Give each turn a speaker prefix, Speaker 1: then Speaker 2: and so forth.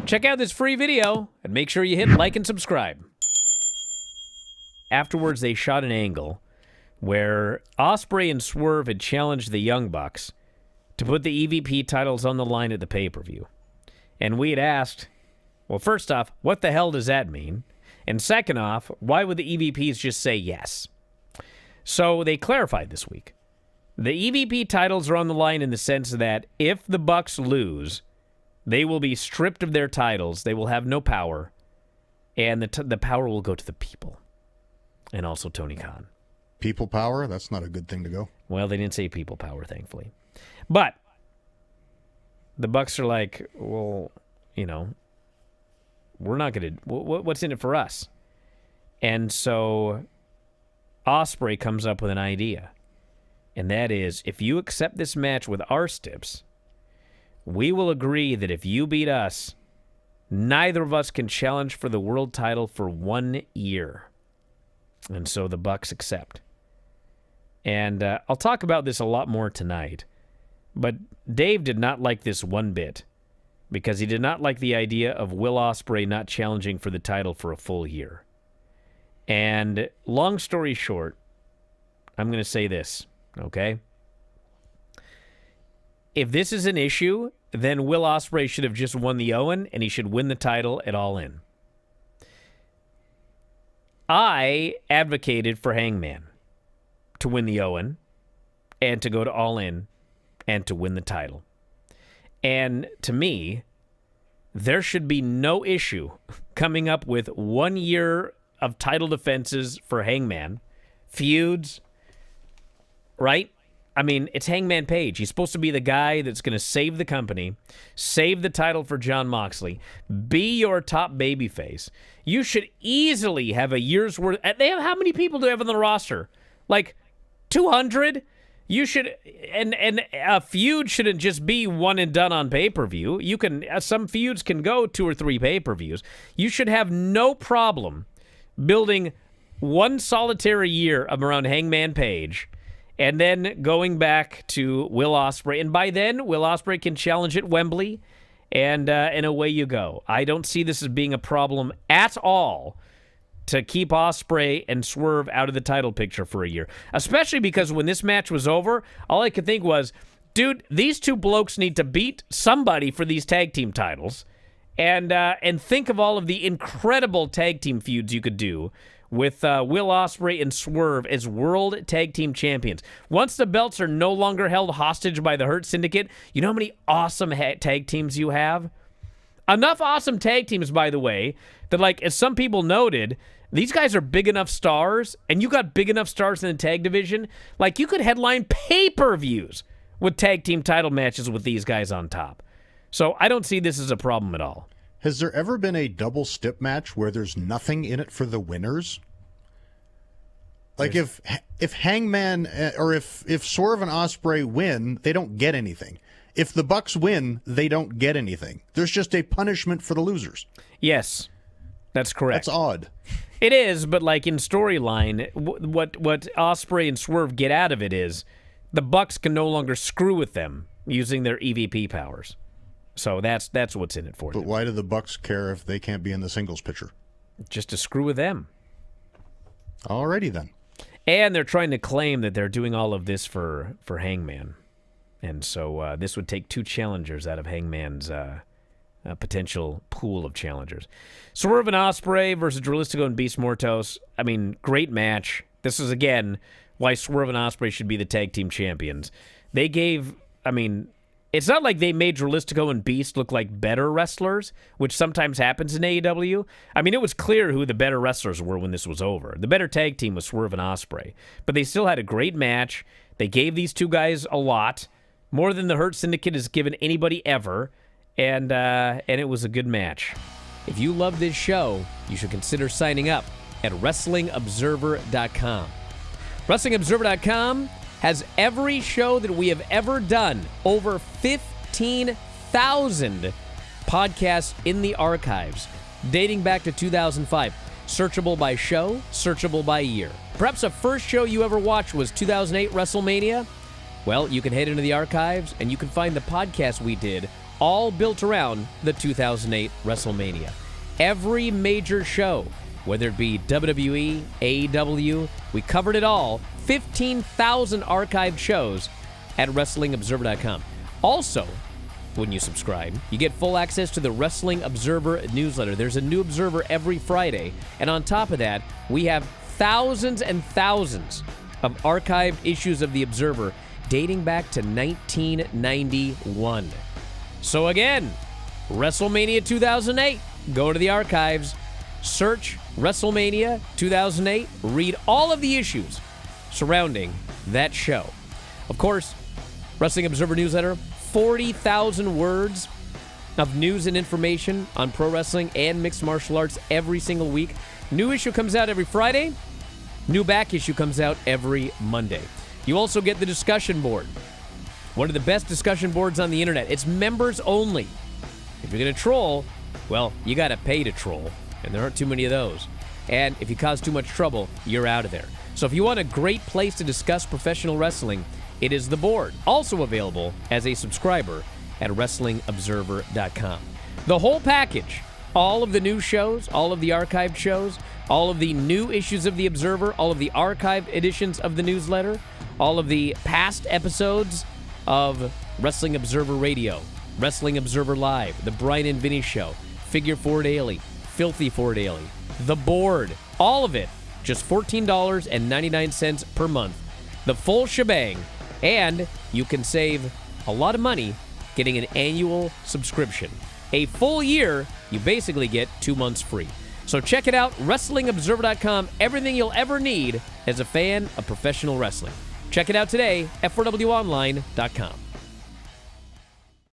Speaker 1: Check out this free video and make sure you hit like and subscribe. Afterwards, they shot an angle where Ospreay and Swerve had challenged the Young Bucks to put the EVP titles on the line at the pay-per-view. And we had asked, well, first off, what the hell does that mean? And second off, why would the EVPs just say yes? So they clarified this week. The EVP titles are on the line in the sense that if the Bucks lose, they will be stripped of their titles, they will have no power, and the power will go to the people. And also Tony Khan.
Speaker 2: People power? That's not a good thing to go.
Speaker 1: Well, they didn't say people power, thankfully. But the Bucks are like, well, you know, we're not going to... What's in it for us? And so Ospreay comes up with an idea. And that is, if you accept this match with our stips, we will agree that if you beat us, neither of us can challenge for the world title for 1 year. And so the Bucks accept. And I'll talk about this a lot more tonight. But Dave did not like this one bit because he did not like the idea of Will Ospreay not challenging for the title for a full year. And long story short, I'm going to say this, okay? If this is an issue, then Will Ospreay should have just won the Owen, and he should win the title at All In. I advocated for Hangman to win the Owen and to go to All In and to win the title. And to me, there should be no issue coming up with 1 year of title defenses for Hangman, feuds, right? I mean, it's Hangman Page. He's supposed to be the guy that's going to save the company, save the title for Jon Moxley, be your top babyface. You should easily have a year's worth. They have, how many people do they have on the roster? Like 200? You should, and a feud shouldn't just be one and done on pay-per-view. You can, some feuds can go 2 or 3 pay-per-views. You should have no problem building one solitary year around Hangman Page, and then going back to Will Ospreay. And by then, Will Ospreay can challenge at Wembley, and away you go. I don't see this as being a problem at all to keep Ospreay and Swerve out of the title picture for a year. Especially because when this match was over, all I could think was, dude, these two blokes need to beat somebody for these tag team titles. And think of all of the incredible tag team feuds you could do with Will Ospreay and Swerve as world tag team champions. Once the belts are no longer held hostage by the Hurt Syndicate, you know how many awesome tag teams you have? Enough awesome tag teams, by the way, that, like, as some people noted, these guys are big enough stars, and you got big enough stars in the tag division, like, you could headline pay-per-views with tag team title matches with these guys on top. So I don't see this as a problem at all.
Speaker 2: Has there ever been a double stip match where there's nothing in it for the winners? Like if Hangman or if Swerve and Ospreay win, they don't get anything. If the Bucks win, they don't get anything. There's just a punishment for the losers.
Speaker 1: Yes, that's correct.
Speaker 2: That's odd.
Speaker 1: It is, but like in storyline, what Ospreay and Swerve get out of it is the Bucks can no longer screw with them using their EVP powers. So that's what's in it for them.
Speaker 2: But why do the Bucks care if they can't be in the singles picture?
Speaker 1: Just to screw with them.
Speaker 2: Alrighty then.
Speaker 1: And they're trying to claim that they're doing all of this for Hangman. And so this would take 2 challengers out of Hangman's potential pool of challengers. Swerve and Ospreay versus Dralistico and Beast Mortos. I mean, great match. This is, again, why Swerve and Ospreay should be the tag team champions. They gave, I mean, it's not like they made Dralistico and Beast look like better wrestlers, which sometimes happens in AEW. I mean, it was clear who the better wrestlers were when this was over. The better tag team was Swerve and Ospreay. But they still had a great match. They gave these 2 guys a lot, more than the Hurt Syndicate has given anybody ever, and it was a good match. If you love this show, you should consider signing up at WrestlingObserver.com. WrestlingObserver.com has every show that we have ever done, over 15,000 podcasts in the archives, dating back to 2005. Searchable by show, searchable by year. Perhaps the first show you ever watched was 2008 WrestleMania? Well, you can head into the archives and you can find the podcast we did all built around the 2008 WrestleMania. Every major show, whether it be WWE, AEW, we covered it all. 15,000 archived shows at WrestlingObserver.com. Also, when you subscribe, you get full access to the Wrestling Observer newsletter. There's a new Observer every Friday. And on top of that, we have thousands and thousands of archived issues of the Observer dating back to 1991. So again, WrestleMania 2008, go to the archives, search WrestleMania 2008, read all of the issues surrounding that show. Of course, Wrestling Observer newsletter, 40,000 words of news and information on pro wrestling and mixed martial arts every single week. New issue comes out every Friday. New back issue comes out every Monday. You also get the discussion board. One of the best discussion boards on the internet. It's members only. If you're going to troll, well, you got to pay to troll, and there aren't too many of those. And if you cause too much trouble, you're out of there. So if you want a great place to discuss professional wrestling, it is the board. Also available as a subscriber at WrestlingObserver.com. The whole package, all of the new shows, all of the archived shows, all of the new issues of The Observer, all of the archived editions of the newsletter, all of the past episodes of Wrestling Observer Radio, Wrestling Observer Live, The Bryan and Vinny Show, Figure Four Daily, Filthy Four Daily, The Board, all of it, just $14.99 per month. The full shebang, and you can save a lot of money getting an annual subscription. A full year, you basically get 2 months free. So check it out, WrestlingObserver.com, everything you'll ever need as a fan of professional wrestling. Check it out today at 4WOnline.com.